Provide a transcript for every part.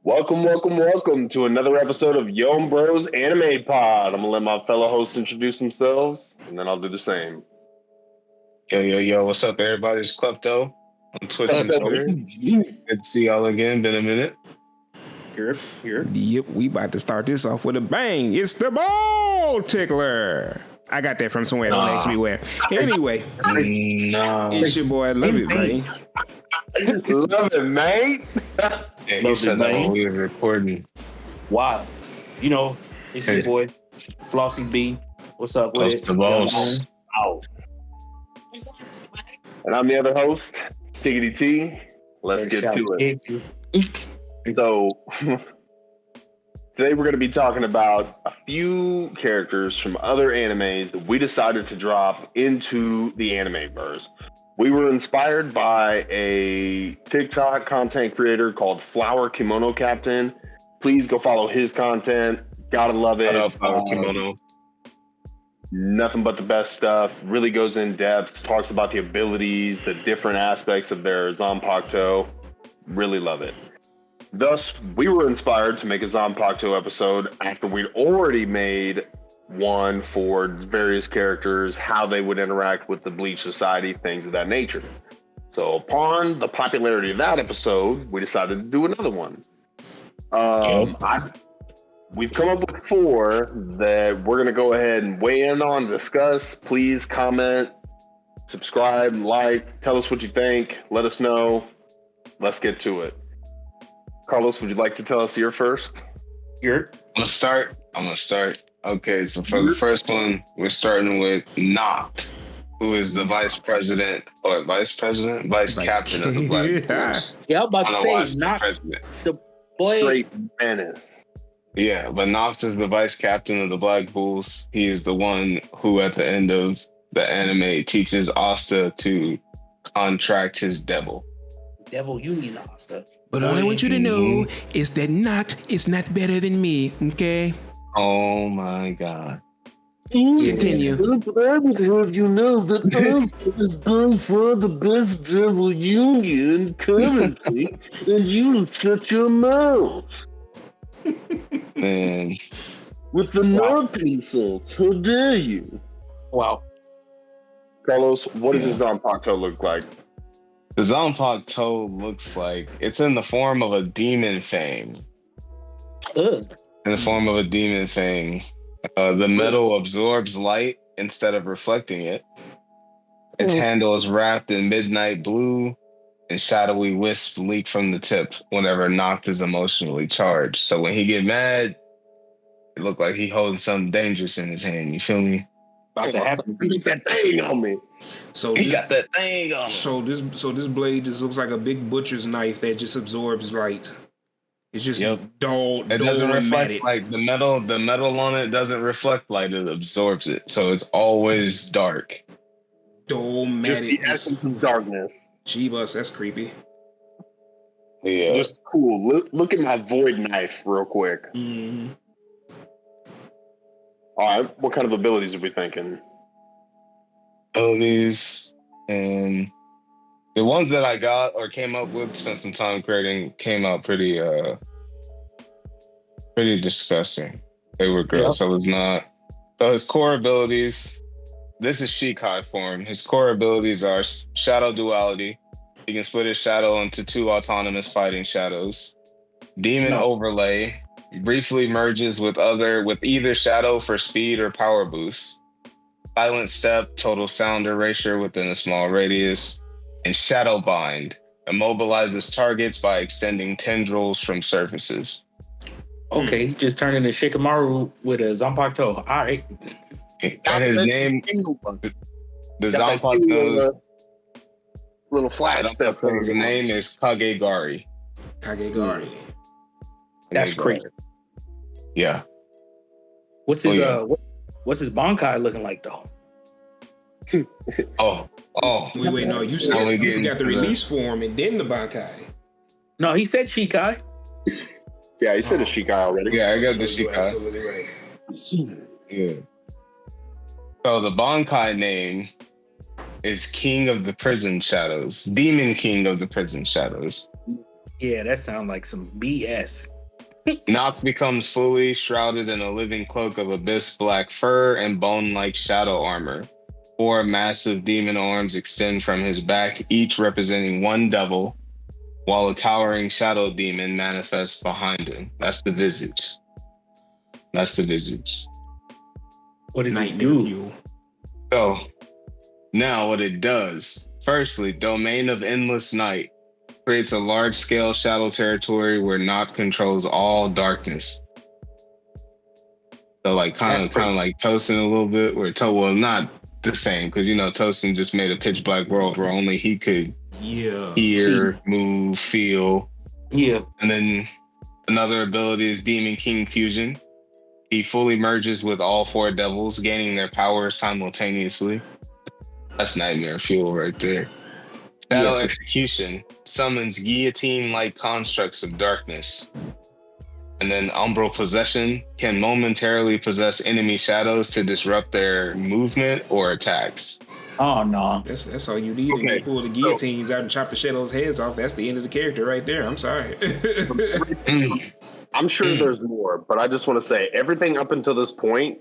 Welcome to another episode of Yo Bros Anime Pod. I'm gonna let my fellow hosts introduce themselves, and then I'll do the same. Yo, what's up, everybody? It's Klepto on Twitch and Twitter. Good to see y'all again. Been a minute. Here. Yep, we about to start this off with a bang. It's the ball tickler. I got that from somewhere. Don't ask me where. Anyway, it's your boy. Love it, man. Love it, man. Yeah, he said that when we were recording. Wow. You know, it's your boy, Flossy B. What's up, Close with the balls. And I'm the other host, Tiggity T. Let's get to it. So, today we're going to be talking about a few characters from other animes that we decided to drop into the anime verse. We were inspired by a TikTok content creator called Flower Kimono Captain. Please go follow his content. Gotta love it. Flower Kimono. Nothing but the best stuff. Really goes in depth. Talks about the abilities, the different aspects of their Zanpakuto. Really love it. Thus, we were inspired to make a Zanpakuto episode after we'd already made one for various characters, how they would interact with the Bleach Society, things of that nature. So upon the popularity of that episode, we decided to do another one. We've come up with 4 that we're going to go ahead and weigh in on, discuss. Please comment, subscribe, like, tell us what you think, let us know. Let's get to it. Carlos, would you like to tell us your first? I'm gonna start. Okay, so for the first one, we're starting with Noct, who is the vice captain of the Black Bulls. Yeah, I'm about to say Noct, the boy. Straight menace. Yeah, but Noct is the vice captain of the Black Bulls. He is the one who, at the end of the anime, teaches Asta to contract his devil. Devil, you need Asta. But all I want you to know is that Noct is not better than me, okay? Oh my God. Continue. I would have you know that Asta is by far the best devil union currently, and you shut your mouth. Man. With the Noct insults, how dare you? Wow. Carlos, what does his Zanpakuto look like? The Zanpakuto looks like it's in the form of a demon fang. Ugh. In the form of a demon fang. The metal absorbs light instead of reflecting it. Its handle is wrapped in midnight blue, and shadowy wisps leak from the tip whenever Noct is emotionally charged. So when he get mad, it look like he holding something dangerous in his hand. You feel me? About to happen. Keep that thing on me. So He got that thing on him. So this blade just looks like a big butcher's knife that just absorbs light. It's just dull. It doesn't reflect like the metal. The metal on it doesn't reflect light. It absorbs it, so it's always dark. Dull, Just the essence of darkness. Jeebus, that's creepy. Yeah. Just cool. Look at my void knife real quick. Mm-hmm. All right, what kind of abilities are we thinking? Abilities, and the ones that I got or came up with, spent some time creating, came out pretty disgusting. They were gross. I was not. So his core abilities, this is Shikai form. His core abilities are shadow duality. He can split his shadow into 2 autonomous fighting shadows. Demon overlay. Briefly merges with either shadow for speed or power boost. Silent step, total sound erasure within a small radius. And shadow bind immobilizes targets by extending tendrils from surfaces. Okay, just turning to Shikamaru with a Zanpakuto. All right. And his name, the Zanpakuto, little flash step. His name is Kagegari. That's crazy. Yeah. What's his what's his Bankai looking like though? Wait, no, you said you got the release form and then the Bankai. No, he said Shikai. Yeah, he said a Shikai already. Yeah, I got the Shikai. Absolutely right. Yeah. So the Bankai name is King of the Prison Shadows. Demon King of the Prison Shadows. Yeah, that sounds like some BS. Nox becomes fully shrouded in a living cloak of abyss black fur and bone-like shadow armor. 4 massive demon arms extend from his back, each representing one devil, while a towering shadow demon manifests behind him. That's the visage. What does it do? So, now what it does. Firstly, Domain of Endless Night creates a large-scale shadow territory where Nox controls all darkness. So, like, kind of like Tosin a little bit, well, not the same, because, Tosin just made a pitch black world where only he could hear, move, feel. Yeah. And then another ability is Demon King Fusion. He fully merges with all 4 devils, gaining their powers simultaneously. That's nightmare fuel right there. Shadow Execution summons guillotine-like constructs of darkness. And then Umbral Possession can momentarily possess enemy shadows to disrupt their movement or attacks. Oh, no. That's all you need. Okay. And you pull the guillotines out and chop the shadows' heads off. That's the end of the character right there. I'm sorry. I'm sure there's more, but I just want to say everything up until this point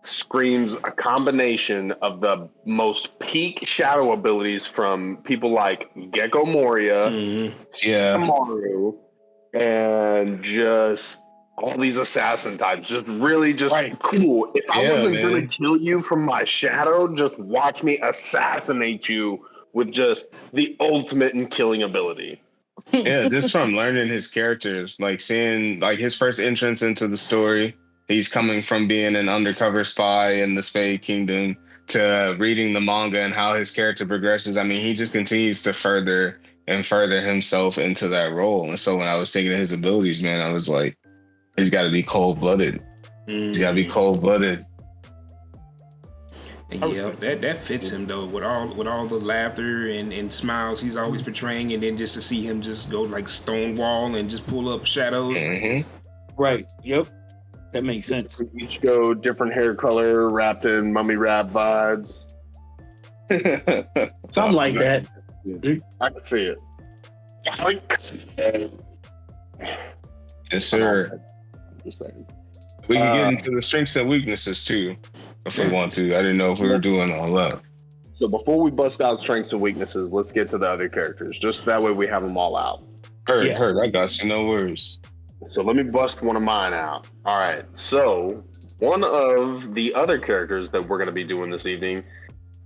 screams a combination of the most peak shadow abilities from people like Gecko Moria, Kamaru, and just all these assassin types. Just really cool. If I wasn't going to kill you from my shadow, just watch me assassinate you with just the ultimate in killing ability. Yeah, just from learning his characters, like seeing like his first entrance into the story. He's coming from being an undercover spy in the Spade Kingdom to reading the manga and how his character progresses. I mean, he just continues to further himself into that role. And so when I was thinking of his abilities, man, I was like, he's got to be cold-blooded. He's got to be cold-blooded. Yeah, that fits him though, with all the laughter and smiles he's always portraying, and then just to see him just go like Stonewall and just pull up shadows. Mm-hmm. Right. Yep. That makes sense. Each go different hair color, wrapped in mummy wrap vibes. Something like that. I can see it. Yes, sir. Just saying. We can get into the strengths and weaknesses too, if we want to. I didn't know if we were doing all that. So before we bust out strengths and weaknesses, let's get to the other characters. Just that way we have them all out. Heard. I got you. No worries. So let me bust one of mine out. All right. So one of the other characters that we're going to be doing this evening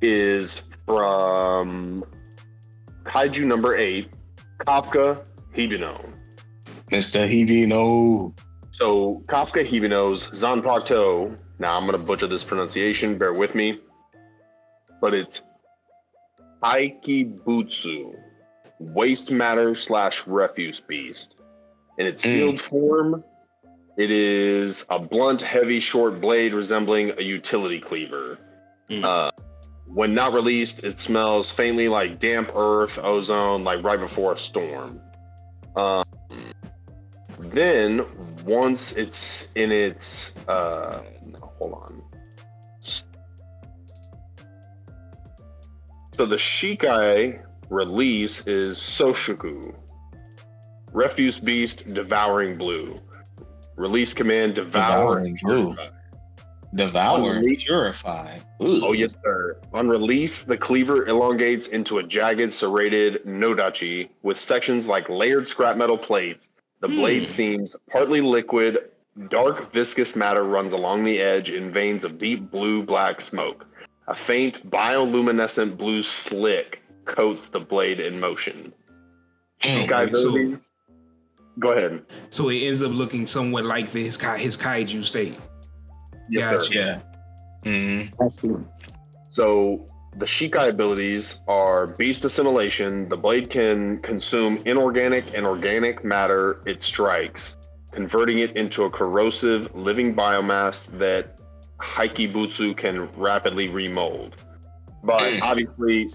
is from Kaiju number 8, Kafka Hibino. Mr. Hibino. So Kafka Hibino's Zanpakuto. Now I'm going to butcher this pronunciation. Bear with me. But it's Aikibutsu, waste matter / refuse beast. In its sealed form, it is a blunt, heavy, short blade resembling a utility cleaver. When not released, it smells faintly like damp earth, ozone, like right before a storm. Then, once it's in its... hold on. So the Shikai release is Soshoku. Refuse beast, devouring blue. Release command, devour and purify. Devour and purify. Ooh. Oh, yes, sir. On release, the cleaver elongates into a jagged, serrated nodachi with sections like layered scrap metal plates. The blade seems partly liquid. Dark, viscous matter runs along the edge in veins of deep blue-black smoke. A faint, bioluminescent blue slick coats the blade in motion. Go ahead. So it ends up looking somewhat like his kaiju state. Yes, yeah. Mm-hmm. That's good. So the Shikai abilities are beast assimilation. The blade can consume inorganic and organic matter it strikes, converting it into a corrosive living biomass that Haikibutsu can rapidly remold. But obviously,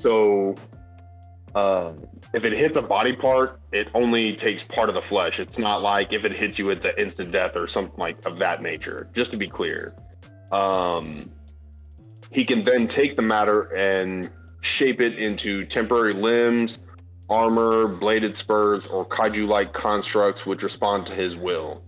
if it hits a body part, it only takes part of the flesh. It's not like if it hits you, it's an instant death or something like of that nature, just to be clear. He can then take the matter and shape it into temporary limbs, armor, bladed spurs, or kaiju-like constructs which respond to his will.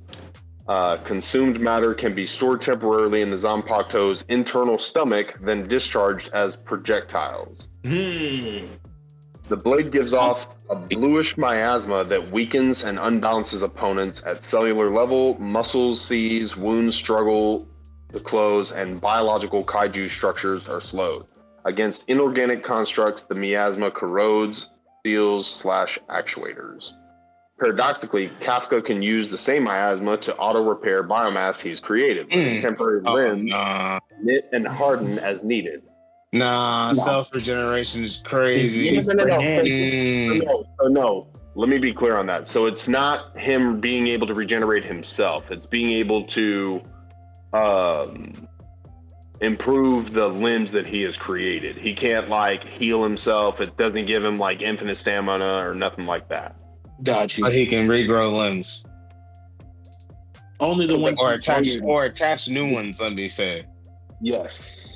Consumed matter can be stored temporarily in the Zanpakuto's internal stomach, then discharged as projectiles. The blade gives off a bluish miasma that weakens and unbalances opponents at cellular level. Muscles seize, wounds struggle to close, and biological kaiju structures are slowed. Against inorganic constructs, the miasma corrodes, seals, /actuators. Paradoxically, Kafka can use the same miasma to auto-repair biomass he's created, with temporary limbs knit and harden as needed. Self-regeneration is crazy. No. Let me be clear on that. So it's not him being able to regenerate himself. It's being able to improve the limbs that he has created. He can't like heal himself. It doesn't give him like infinite stamina or nothing like that. Got you. But he can regrow limbs. Only the ones or attach new ones, let me say. Yes.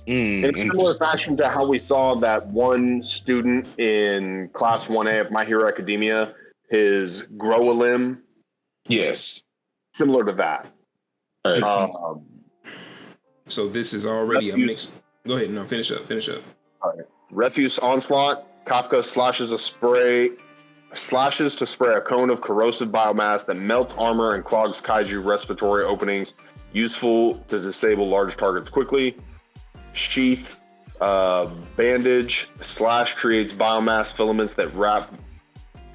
In a similar fashion to how we saw that one student in Class 1A of My Hero Academia, his grow a limb. Yes. Similar to that. So this is already a mix. Go ahead. No, finish up. All right. Refuse onslaught. Kafka slashes to spray a cone of corrosive biomass that melts armor and clogs kaiju respiratory openings, useful to disable large targets quickly. Sheath, bandage, slash creates biomass filaments that wrap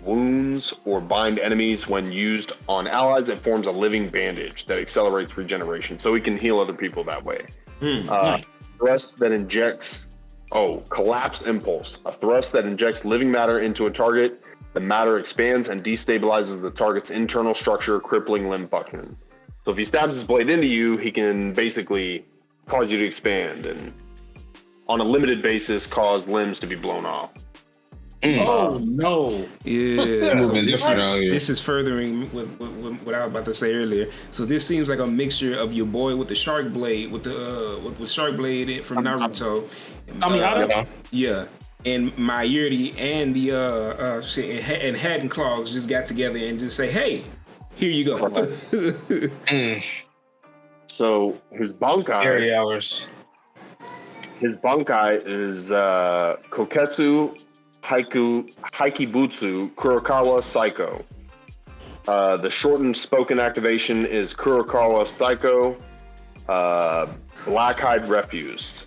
wounds or bind enemies. When used on allies, it forms a living bandage that accelerates regeneration, so he can heal other people that way. Nice. Thrust that injects, collapse impulse, a thrust that injects living matter into a target. The matter expands and destabilizes the target's internal structure, crippling limb function. So if he stabs his blade into you, he can basically cause you to expand and on a limited basis cause limbs to be blown off. Oh no! Yeah, this is furthering what I was about to say earlier. So this seems like a mixture of your boy with the shark blade, with shark blade from Naruto. Yeah, and Mayuri and the and Hatton Claws just got together and just say, "Hey, here you go." So his Bankai. 30 hours. His Bankai is Koketsu Haikibutsu Kurokawa Psycho. The shortened spoken activation is Kurokawa Psycho Black-Hide Refuse.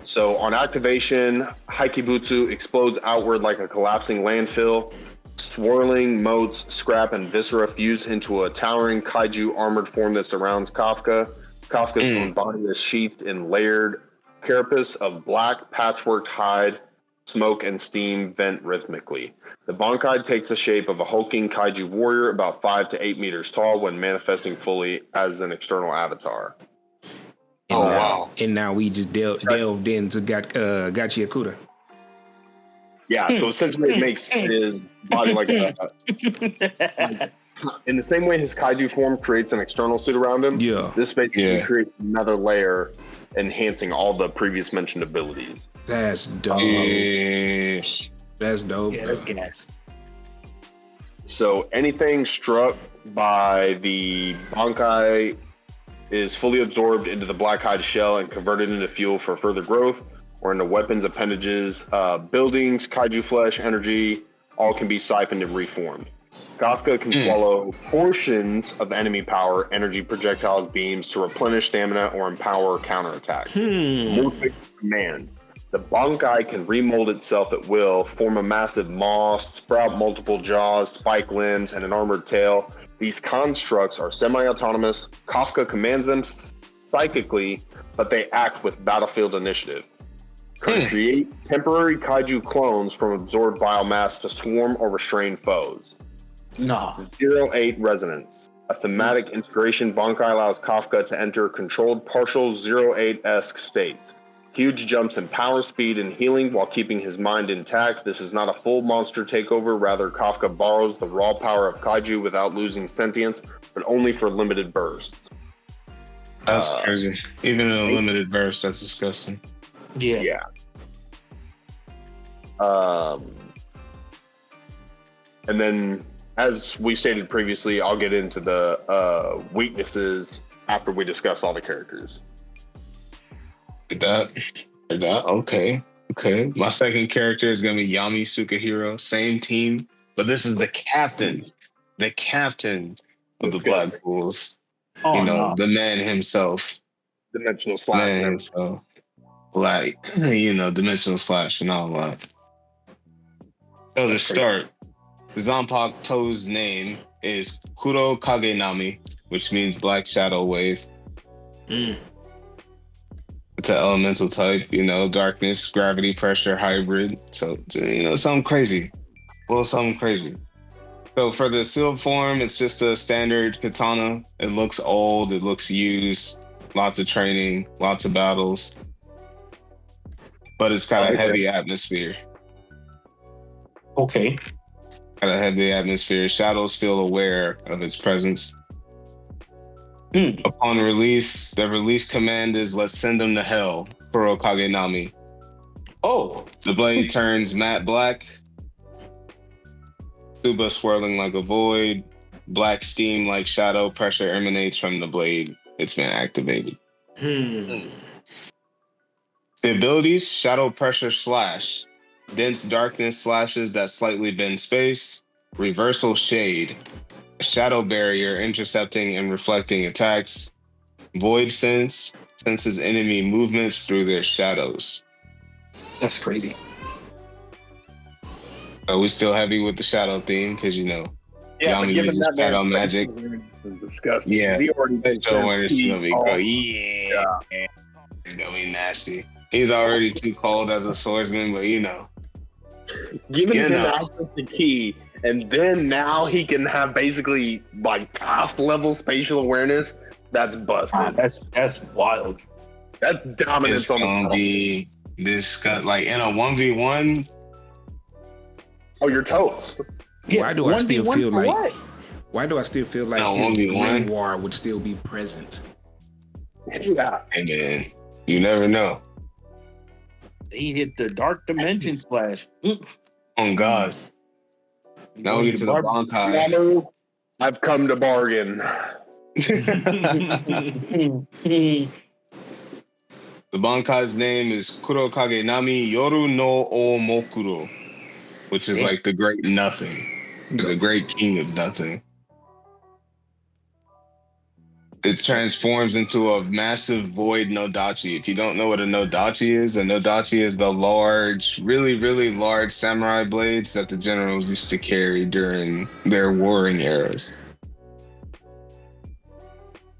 So on activation, Haikibutsu explodes outward like a collapsing landfill. Swirling motes, scrap, and viscera fuse into a towering kaiju armored form that surrounds Kafka. Kafka's own body is sheathed in layered carapace of black patchworked hide. Smoke and steam vent rhythmically. The Bankai takes the shape of a hulking kaiju warrior about 5 to 8 meters tall when manifesting fully as an external avatar. And now we just delved into Gachi Akuda. Yeah, so essentially it makes his body like in the same way his kaiju form creates an external suit around him. Yeah, this basically creates another layer, enhancing all the previous mentioned abilities. That's dope. That's dope. Yeah, that's gas. So anything struck by the Bankai is fully absorbed into the Black-Hide shell and converted into fuel for further growth, or into weapons, appendages, buildings, kaiju flesh, energy, all can be siphoned and reformed. Kafka can swallow portions of enemy power, energy, projectiles, beams to replenish stamina or empower counterattacks. Multi command. The Bankai can remold itself at will, form a massive maw, sprout multiple jaws, spike limbs, and an armored tail. These constructs are semi-autonomous. Kafka commands them psychically, but they act with battlefield initiative. Can create temporary kaiju clones from absorbed biomass to swarm or restrain foes. 08 Resonance. A thematic integration, Bankai allows Kafka to enter controlled partial 08-esque states. Huge jumps in power, speed, and healing while keeping his mind intact. This is not a full monster takeover. Rather, Kafka borrows the raw power of kaiju without losing sentience, but only for limited bursts. That's crazy. Even in a limited burst, that's disgusting. Yeah. And then as we stated previously, I'll get into the weaknesses after we discuss all the characters. That. Okay. My second character is gonna be Yami Sukahiro. Same team, but this is the captain. The captain of the Black Bulls. The man himself. Dimensional Slash. Man himself. Dimensional Slash and all that. So to start, Zanpakuto's name is Kuro Kagenami, which means Black Shadow Wave. It's an elemental type, darkness, gravity, pressure, hybrid. So, something crazy. Well, something crazy. So for the sealed form, it's just a standard katana. It looks old. It looks used. Lots of training, lots of battles. But it's got a heavy atmosphere. Okay. Got a heavy atmosphere. Shadows feel aware of its presence. Upon release, the release command is let's send them to hell. Kuro Kagenami. Oh. The blade turns matte black. Tsuba swirling like a void. Black steam like shadow pressure emanates from the blade. It's been activated. The abilities, shadow pressure slash. Dense darkness slashes that slightly bend space. Reversal shade. Shadow barrier intercepting and reflecting attacks. Void sense senses enemy movements through their shadows. That's crazy. So we still heavy with the shadow theme because Yami uses shadow magic. Disgusting. Yeah, He already it's gonna be it's gonna be nasty. He's already too cold as a swordsman, but giving him access to ki. And then now he can have basically like top level spatial awareness. That's busted. That's wild. That's dominance it's on gonna be this like in a 1v1. Oh, you're toast. Yeah, why do I still feel like? What? Why do I still feel like his grimoire would still be present? Yeah. And then you never know. He hit the dark dimension slash. On God. Now we get to the Bankai. I've come to bargain. The Bankai's name is Kuro Kagenami Yoru no Omokuro, which is like the great nothing, the great king of nothing. It transforms into a massive void Nodachi. If you don't know what a Nodachi is the large, really, really large samurai blades that the generals used to carry during their warring eras.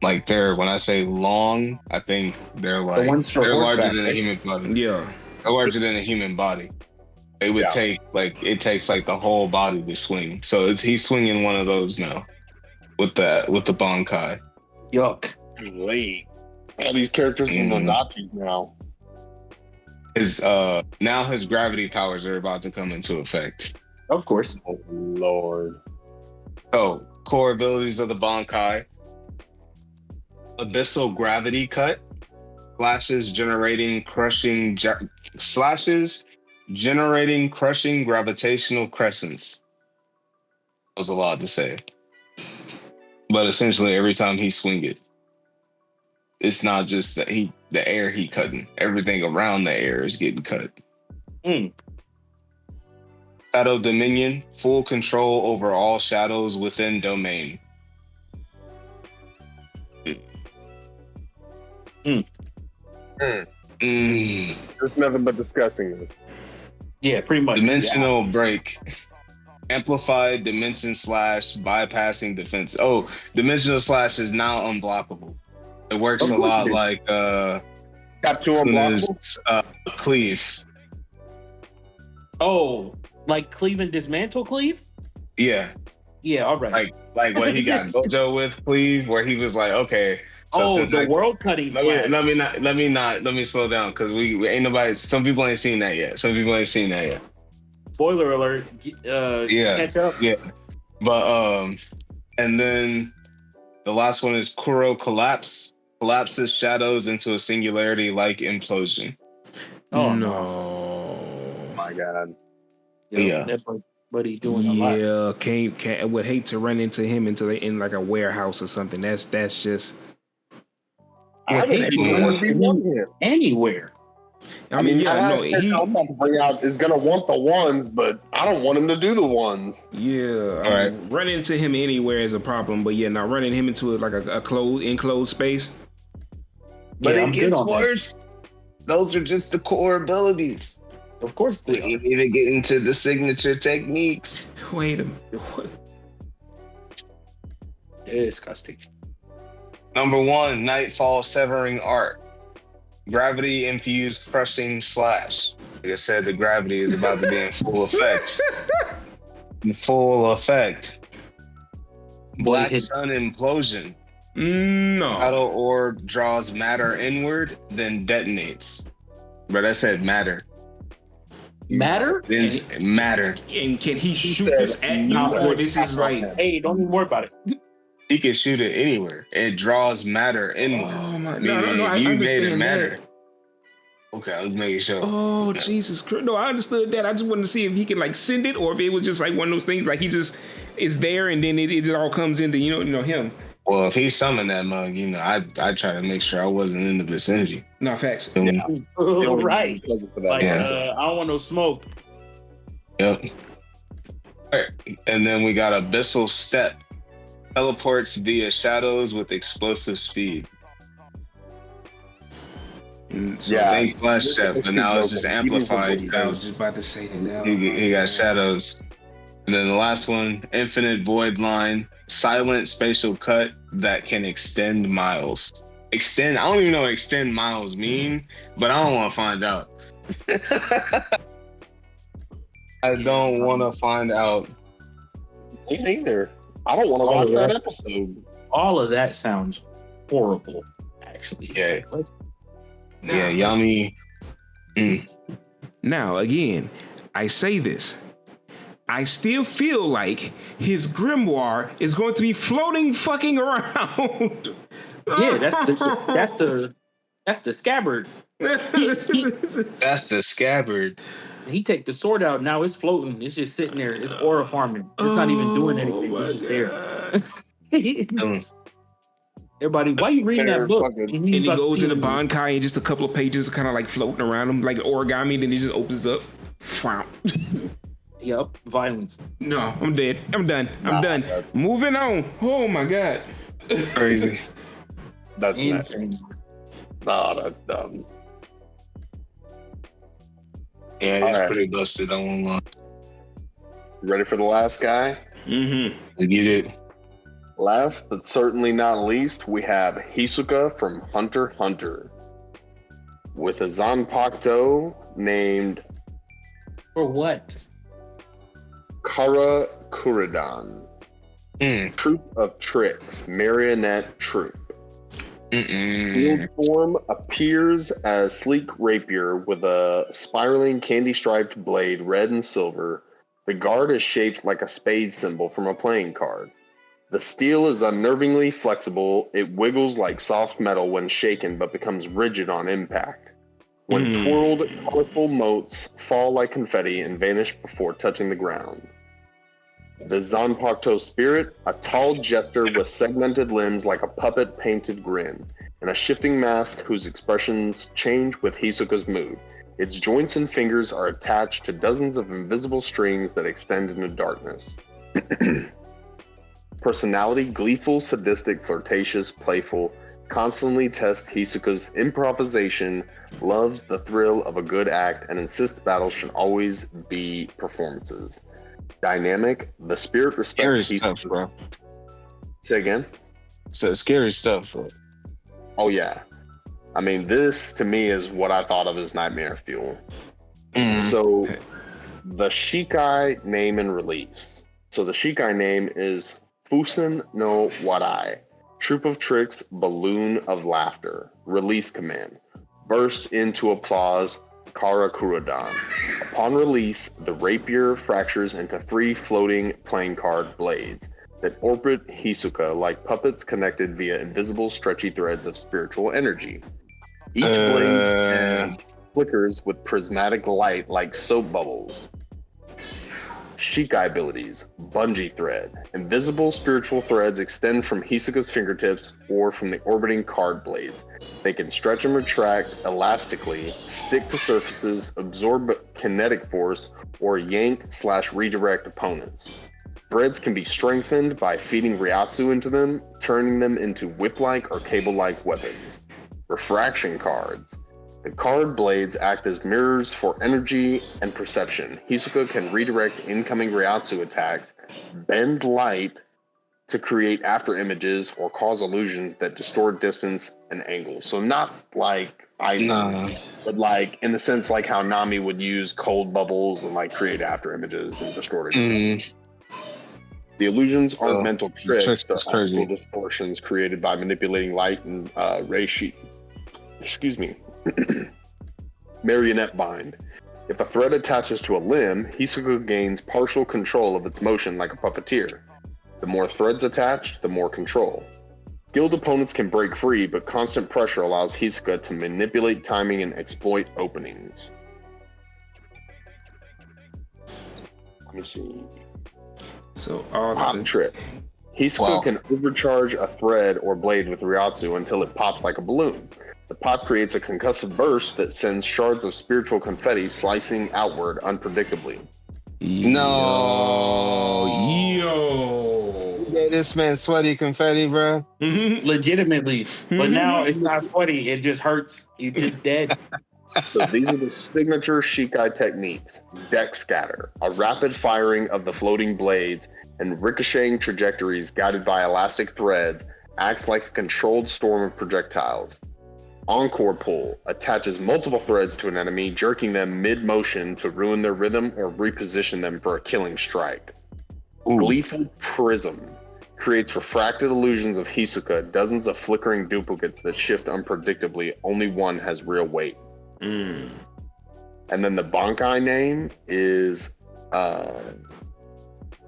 Like when I say long, I think they're like they're larger than a human body. Yeah, they're larger than a human body. It would take it takes the whole body to swing. So he's swinging one of those now with the Bankai. Yuck. Late. All these characters from the Nazis now. Now his gravity powers are about to come into effect. Of course. Oh Lord. So core abilities of the Bankai. Abyssal gravity cut. Slashes generating crushing gravitational crescents. That was a lot to say. But essentially, every time he swing it, it's not just that the air he cutting. Everything around the air is getting cut. Shadow Dominion, full control over all shadows within domain. There's nothing but disgustingness. Yeah, pretty much. Dimensional break. Amplified dimension slash bypassing defense. Oh, dimensional slash is now unblockable. It works a lot like got two unblockable? Cleave. Oh, like Cleave and Dismantle Cleave? Yeah. Yeah, all right. Like what he got Gojo with Cleave, where he was like, okay. So the world cutting. Let me slow down because we ain't nobody. Some people ain't seen that yet. Spoiler alert. Catch up. Yeah. But and then the last one is Kuro collapses shadows into a singularity like implosion. Oh no. My God. Yeah. but he's doing a lot. Yeah, can't would hate to run into him in like a warehouse or something. That's just. I would hate to be one here. Anywhere. I mean, I'm about to bring out is gonna want the ones, but I don't want him to do the ones. Yeah, all right. Running into him anywhere is a problem, but yeah, now running him into like a enclosed space. But it gets worse. Those are just the core abilities. Of course, we ain't even get into the signature techniques. Wait a minute. Disgusting. Number 1, Nightfall Severing Art. Gravity infused crushing slash. Like I said, the gravity is about to be in full effect. In full effect. Black Sun Implosion. No. Shadow orb draws matter inward, then detonates. But I said matter. Matter? Then matter. And can he shoot this at you, or this is like? Hey, don't even worry about it. He can shoot it anywhere. It draws matter inward. Oh my! No, I you made it understand matter. that. Okay, I was making sure. Oh, Jesus Christ. No, I understood that. I just wanted to see if he could like send it or if it was just like one of those things like he just is there and then it just all comes into, you know him. Well, if he summoned that mug, I try to make sure I wasn't in the vicinity. No, facts. Yeah. Right. Like, I don't want no smoke. Yep. All right. And then we got Abyssal Step. Teleports via shadows with explosive speed. So thank Flash Step, but now it's just amplified because I was just about to say that. He got shadows. And then the last one, Infinite Void Line, silent spatial cut that can extend miles. Extend, I don't even know what extend miles mean, but I don't want to find out. I don't want to find out. Me neither. I don't want to watch that episode. All of that sounds horrible, actually. Yeah. Yeah, yummy. Now, again, I say this. I still feel like his grimoire is going to be floating fucking around. Yeah, that's the scabbard. That's the scabbard. He take the sword out, now it's floating. It's just sitting there. It's aura farming. It's not even doing anything. It's just there. Everybody, why you reading that book? And he goes into Bankai and just a couple of pages kind of like floating around him like origami, then he just opens up. Yep, violence. No, I'm dead. I'm done. I'm done. Moving on. Oh my God. Crazy. That's insane. Nah, that's dumb. Yeah, he's pretty busted. I won't lie. Ready for the last guy? Mm-hmm. Let's get it. Last but certainly not least, we have Hisoka from Hunter x Hunter with a Zanpakuto named For what? Kara Kuridan. Troop of Tricks, Marionette Troop. Field form appears as sleek rapier with a spiraling candy-striped blade, red and silver. The guard is shaped like a spade symbol from a playing card. The steel is unnervingly flexible. It wiggles like soft metal when shaken, but becomes rigid on impact. When twirled, colorful motes fall like confetti and vanish before touching the ground. The Zanpakuto spirit, a tall jester with segmented limbs like a puppet painted grin, and a shifting mask whose expressions change with Hisoka's mood. Its joints and fingers are attached to dozens of invisible strings that extend into darkness. Personality, gleeful, sadistic, flirtatious, playful, constantly tests Hisoka's improvisation, loves the thrill of a good act, and insists battles should always be performances. Dynamic, the spirit respects scary stuff, bro. Say again? So scary stuff, bro. Oh yeah. I mean, this to me is what I thought of as nightmare fuel. So the Shikai name and release. So the Shikai name is Fusen no Wadai, Troop of Tricks, Balloon of Laughter. Release command. Burst into applause, Kara Kuridan. Upon release, the rapier fractures into 3 floating playing card blades that orbit Hisoka like puppets connected via invisible stretchy threads of spiritual energy. Each blade flickers with prismatic light like soap bubbles. Shikai abilities, Bungee Thread. Invisible spiritual threads extend from Hisoka's fingertips or from the orbiting card blades. They can stretch and retract elastically, stick to surfaces, absorb kinetic force, or yank/redirect opponents. Threads can be strengthened by feeding Ryatsu into them, turning them into whip-like or cable-like weapons. Refraction cards. The card blades act as mirrors for energy and perception. Hisoka can redirect incoming Ryatsu attacks, bend light to create after images, or cause illusions that distort distance and angles. So not like ice, but like in the sense like how Nami would use cold bubbles and like create after images and distort it. The illusions aren't mental tricks, they're actual distortions created by manipulating light and marionette bind. If a thread attaches to a limb, Hisoka gains partial control of its motion like a puppeteer. The more threads attached, the more control. Skilled opponents can break free, but constant pressure allows Hisoka to manipulate timing and exploit openings. Let me see. So pop trip. Hisoka can overcharge a thread or blade with Ryatsu until it pops like a balloon. The pop creates a concussive burst that sends shards of spiritual confetti slicing outward unpredictably. Yo. This man sweaty confetti, bro. Legitimately. But now it's not sweaty. It just hurts. You're just dead. So these are the signature Shikai techniques. Deck scatter, a rapid firing of the floating blades and ricocheting trajectories guided by elastic threads, acts like a controlled storm of projectiles. Encore pull attaches multiple threads to an enemy, jerking them mid-motion to ruin their rhythm or reposition them for a killing strike. Gleeful prism creates refracted illusions of Hisoka, dozens of flickering duplicates that shift unpredictably. Only one has real weight. And then the Bankai name is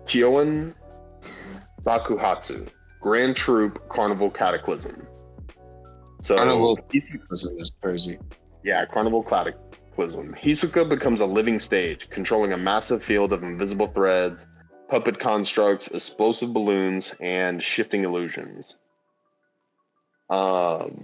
Kyoan Bakuhatsu, Grand Troop Carnival Cataclysm. So Carnival Cataclysm is crazy. Yeah, Carnival Cataclysm. Hisoka becomes a living stage, controlling a massive field of invisible threads, puppet constructs, explosive balloons, and shifting illusions. Bankai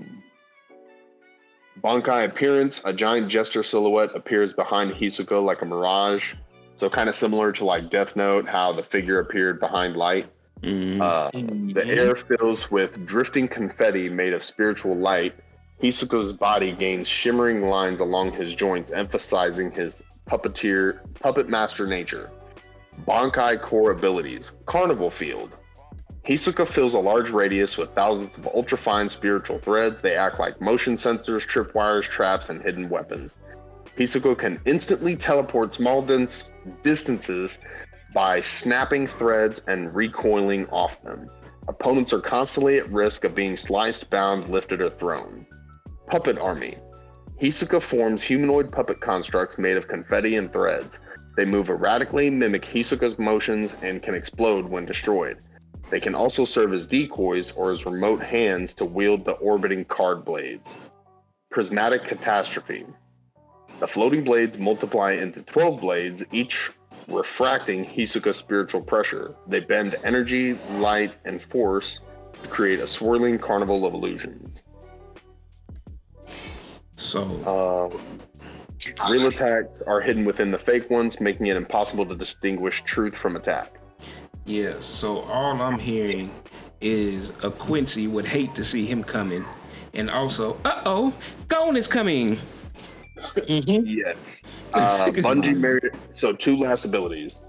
appearance, a giant gesture silhouette appears behind Hisoka like a mirage. So kind of similar to like Death Note, how the figure appeared behind light. The air fills with drifting confetti made of spiritual light. Hisoka's body gains shimmering lines along his joints, emphasizing his puppet master nature. Bankai core abilities, Carnival Field. Hisoka fills a large radius with thousands of ultrafine spiritual threads. They act like motion sensors, tripwires, traps, and hidden weapons. Hisoka can instantly teleport small distances by snapping threads and recoiling off them. Opponents are constantly at risk of being sliced, bound, lifted, or thrown. Puppet Army. Hisoka forms humanoid puppet constructs made of confetti and threads. They move erratically, mimic Hisoka's motions, and can explode when destroyed. They can also serve as decoys or as remote hands to wield the orbiting card blades. Prismatic Catastrophe. The floating blades multiply into 12 blades, each refracting Hisoka's spiritual pressure. They bend energy, light, and force to create a swirling carnival of illusions. So, real attacks are hidden within the fake ones, making it impossible to distinguish truth from attack. Yeah, so all I'm hearing is a Quincy would hate to see him coming. And also, Gon is coming. Yes. Bungee So 2 last abilities.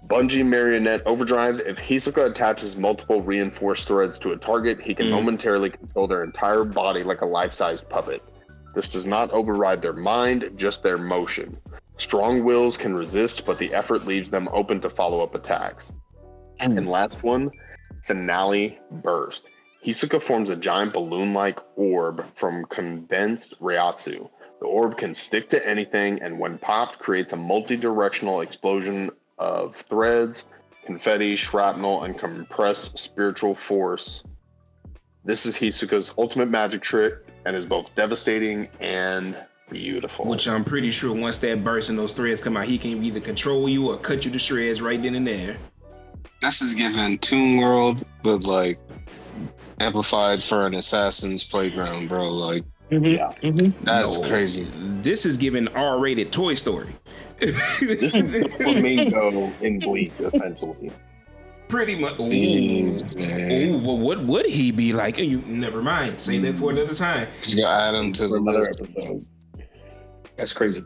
Bungee Marionette Overdrive. If Hisoka attaches multiple reinforced threads to a target, he can momentarily control their entire body like a life-sized puppet. This does not override their mind, just their motion. Strong wills can resist, but the effort leaves them open to follow-up attacks. And last one, Finale Burst. Hisoka forms a giant balloon-like orb from condensed Ryatsu. The orb can stick to anything, and when popped, creates a multi-directional explosion of threads, confetti, shrapnel, and compressed spiritual force. This is Hisoka's ultimate magic trick, and is both devastating and Beautiful. Which I'm pretty sure once that burst and those threads come out, he can either control you or cut you to shreds right then and there. This is given Toon World, but like amplified for an assassin's playground, bro. Like, that's crazy. This is given R-rated Toy Story. This is the flamingo in Bleak, essentially. Pretty much. Well, what would he be like? You never mind. Save that for another time. Just gonna add him to the another list. episode. That's crazy.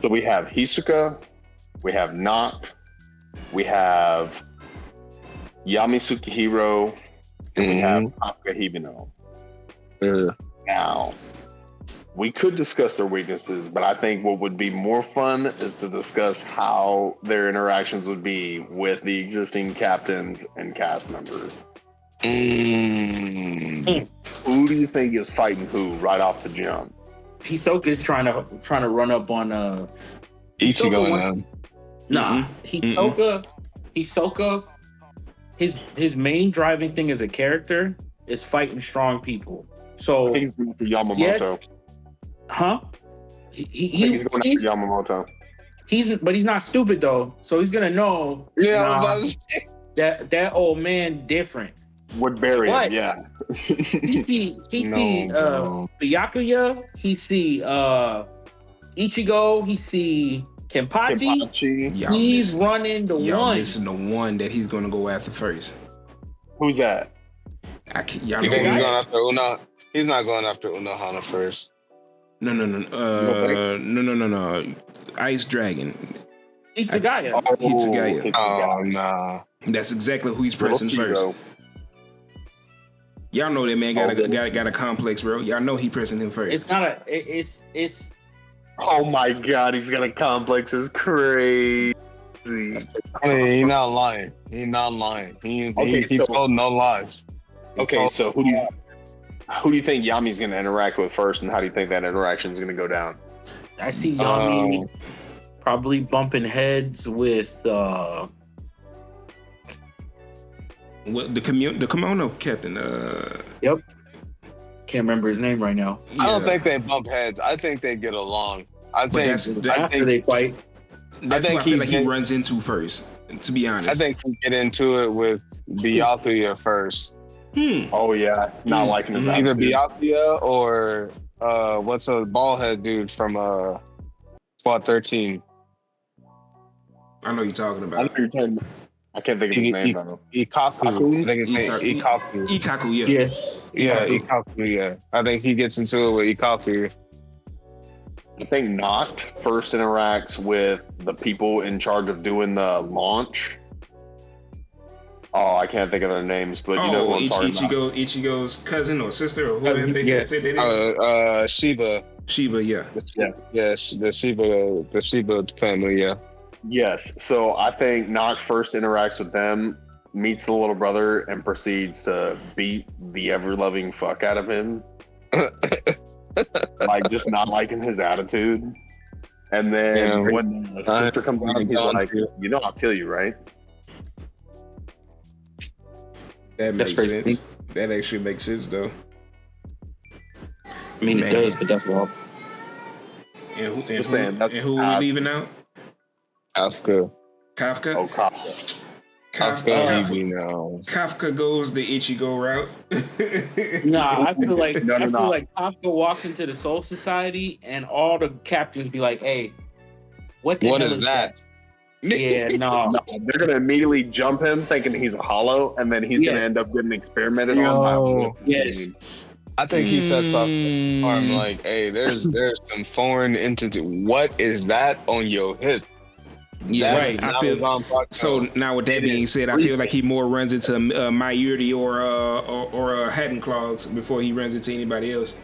So we have Hisoka, we have Noct, we have Yami Tsukihiro, and we have Kafka Hibino. Now, we could discuss their weaknesses, but I think what would be more fun is to discuss how their interactions would be with the existing captains and cast members. Who do you think is fighting who right off the jump? Hisoka is trying to run up on Ichigo. Hisoka. His main driving thing as a character is fighting strong people. So he's going for Yamamoto. Yes, huh? He's going after Yamamoto. But he's not stupid though, so he's gonna know. Yeah, that old man different. Would bury him, yeah. he see Byakuya, he see Ichigo, he see Kenpachi. He's running the one. Missing the one that he's gonna go after first. Who's that? You think he's going after Una? He's not going after Unohana first. No. Ice Dragon. Hitsugaya. Hitsugaya. Oh, nah. That's exactly who he's pressing first. Y'all know that man got a complex, bro. Y'all know he pressing him first. It's not it's. Oh my God, he's got a complex. Is crazy. I mean, he's not lying. He told no lies. Okay, so who do you think Yami's going to interact with first, and how do you think that interaction is going to go down? I see Yami probably bumping heads with the kimono captain. Yep. Can't remember his name right now. I don't think they bump heads. I think they get along. I think after they fight. That's who I feel like he runs into first. To be honest, I think he get into it with Byakuya first. Oh yeah, not liking his either Byakuya or what's a bald head dude from Squad 13. I know you're talking about. I can't think of his name though. Ikaku. I think it's Ikaku. Ikaku, yeah. Yeah, Ikaku, yeah. I think he gets into it with Ikaku. I think Noct first interacts with the people in charge of doing the launch. Oh, I can't think of their names, but you know what I'm talking about. Ichigo's cousin or sister or whoever they said they did. Shiba. Shiba, yeah. Yes, the Shiba family, yeah. Yes, so I think Noct first interacts with them, meets the little brother, and proceeds to beat the ever-loving fuck out of him. Like, just not liking his attitude. And then when the sister comes out, he's like, you know I'll kill you, right? That makes sense. That actually makes sense, though. I mean, it does, but that's wrong. And who are we leaving out? Kafka. Kafka? Oh, Kafka. Kafka goes the Ichigo route. I feel like Kafka walks into the Soul Society and all the captains be like, "Hey, what is that?" Yeah, no. They're gonna immediately jump him, thinking he's a hollow, and then he's gonna end up getting experimented on. Yes. I think he sets off the arm like, "Hey, there's some foreign entity. What is that on your hip?" Yeah, right. I feel so. Now, with that being said, I feel like he more runs into Mayuri or Hatton Clogs before he runs into anybody else.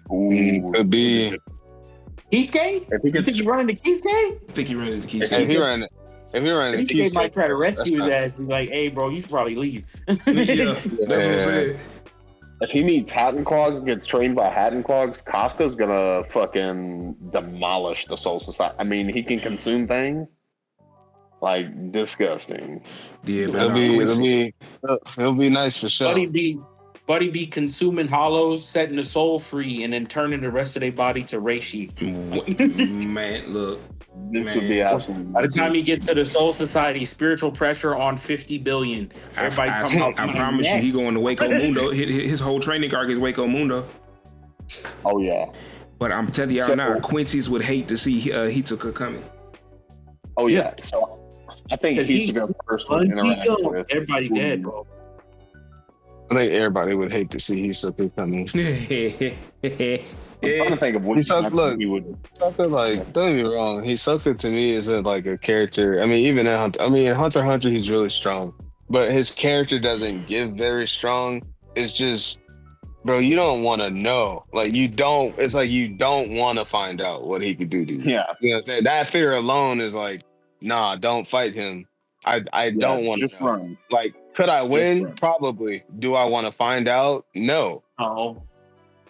Could be. Kisuke? You think he run into Kisuke? I think he run into Kisuke. If he ran into Kisuke, might try to rescue his ass. He's like, "Hey, bro, you should probably leave." Yeah, that's what I'm saying. If he meets Hatton Clogs and gets trained by Hatton Clogs, Kafka's gonna fucking demolish the Soul Society. I mean, he can consume things like disgusting. Yeah, but it'll be nice for sure. Buddy be consuming hollows, setting the soul free, and then turning the rest of their body to reishi. Man, look. This would be absolutely. By the time you get to the Soul Society, spiritual pressure on 50 billion. Everybody talking about. I promise you, he going to Waco Mundo. His whole training arc is Waco Mundo. Oh yeah. But I'm telling y'all now, Quincy's would hate to see Hitsuka coming. Oh yeah. So I think Hitsuka first would interact with. Everybody dead, bro. I think everybody would hate to see Hisoka coming. I'm trying to think of what he would. Hisoka, like, don't get me wrong, Hisoka to me isn't like a character. I mean, even in Hunter x Hunter, he's really strong, but his character doesn't give very strong. It's just, bro, you don't want to know. Like, you don't. It's like you don't want to find out what he could do to you. Yeah, you know what I'm saying? That fear alone is like, nah, don't fight him. I don't want to just run. Like, could I win? Probably. Do I want to find out? No. Oh.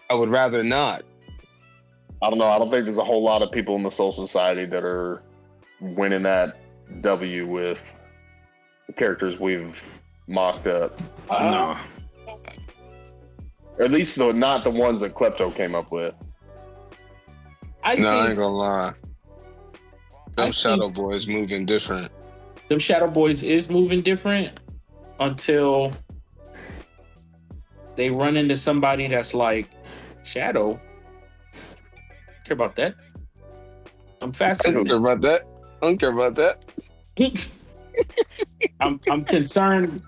I would rather not. I don't know. I don't think there's a whole lot of people in the Soul Society that are winning that W with the characters we've mocked up. No. Or at least not the ones that Klepto came up with. I ain't gonna lie. Them Shadow Boys moving different. Them Shadow Boys is moving different until they run into somebody that's like, Shadow? Care about that? I'm fascinated. I don't care about that. I'm concerned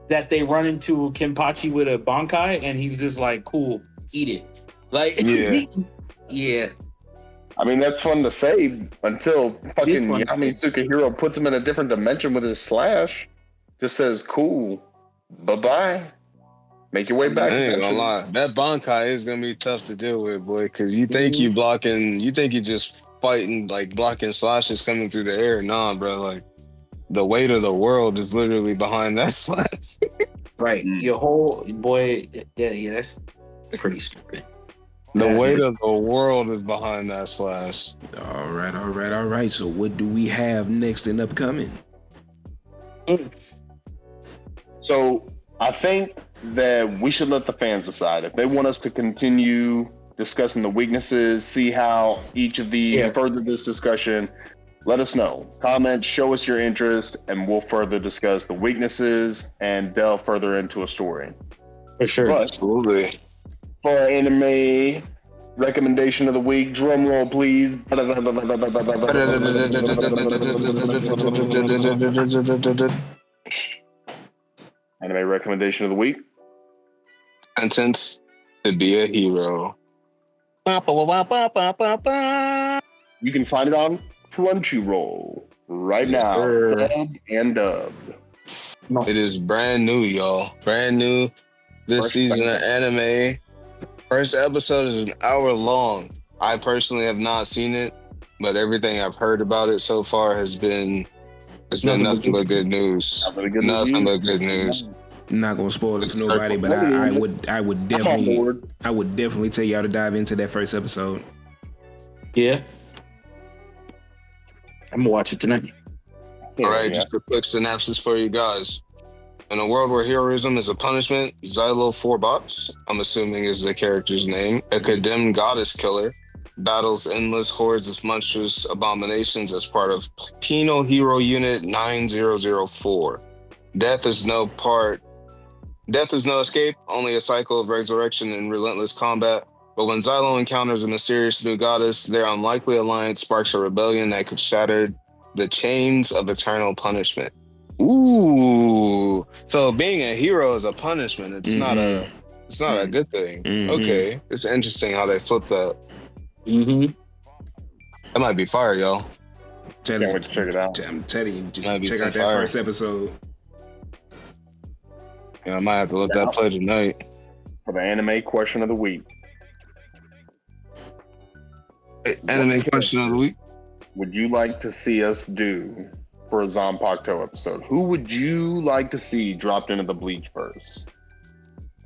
that they run into Kenpachi with a Bankai and he's just like, cool, eat it. Like, yeah. I mean, that's fun to say until fucking Yami Tsukahiro puts him in a different dimension with his slash. Just says, cool, bye-bye. Make your way back. I ain't gonna lie. That Bankai is gonna be tough to deal with, boy, because you think you just fighting, like, blocking slashes coming through the air. Nah, bro, like, the weight of the world is literally behind that slash. Right. Your whole, boy, yeah, that's pretty stupid. The weight of the world is behind that slash. All right. So what do we have next and upcoming? So I think that we should let the fans decide. If they want us to continue discussing the weaknesses, see how each of these further this discussion, let us know. Comment, show us your interest, and we'll further discuss the weaknesses and delve further into a story. For sure. But absolutely. For our anime recommendation of the week, drum roll, please. Anime recommendation of the week. Sentence to be a hero. You can find it on Crunchyroll right now, subbed and dubbed. It is brand new, y'all. Brand new this season of anime. First episode is an hour long. I personally have not seen it, but everything I've heard about it so far has been nothing but good news. Nothing but good news. I'm not gonna spoil it for nobody, but I would definitely tell y'all to dive into that first episode. Yeah. I'm gonna watch it tonight. All right, just a quick synopsis for you guys. In a world where heroism is a punishment, Xylo Forbots, I'm assuming is the character's name, a condemned goddess killer, battles endless hordes of monstrous abominations as part of Penal Hero Unit 9004. Death is no escape, only a cycle of resurrection and relentless combat. But when Xylo encounters a mysterious new goddess, their unlikely alliance sparks a rebellion that could shatter the chains of eternal punishment. Ooh, so being a hero is a punishment. It's not a good thing. Okay, it's interesting how they flipped that. That might be fire, y'all. Can't wait to check it out. I'm telling you, just check out that first episode. Yeah, I might have to let that play tonight. For the anime question of the week. Anime question of the week. Would you like to see us do for a Zanpakuto episode? Who would you like to see dropped into the Bleachverse?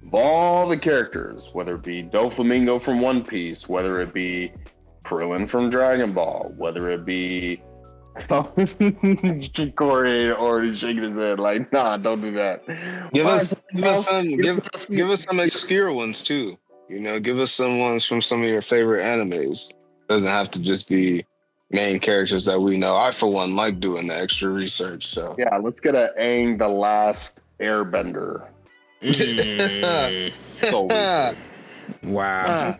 Of all the characters, whether it be Doflamingo from One Piece, whether it be Krillin from Dragon Ball, whether it be Corey already shaking his head like, nah, don't do that. Give us some obscure ones too. You know, give us some ones from some of your favorite animes. Doesn't have to just be main characters that we know. I, for one, like doing the extra research. So yeah, let's get a Aang the Last Airbender. Wow.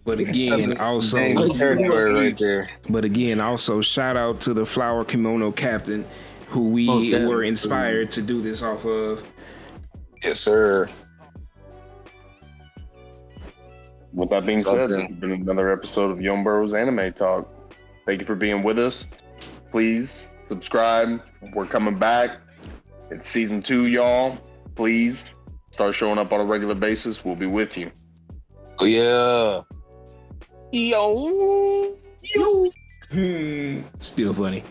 But again, also territory right there. But again, also shout out to the Flower Kimono Captain, who we were inspired to do this off of. Yes, sir. With that being said, this has been another episode of Young Burrow's Anime Talk. Thank you for being with us. Please subscribe. We're coming back. It's season 2, y'all. Please start showing up on a regular basis. We'll be with you. Oh, yeah. Still funny.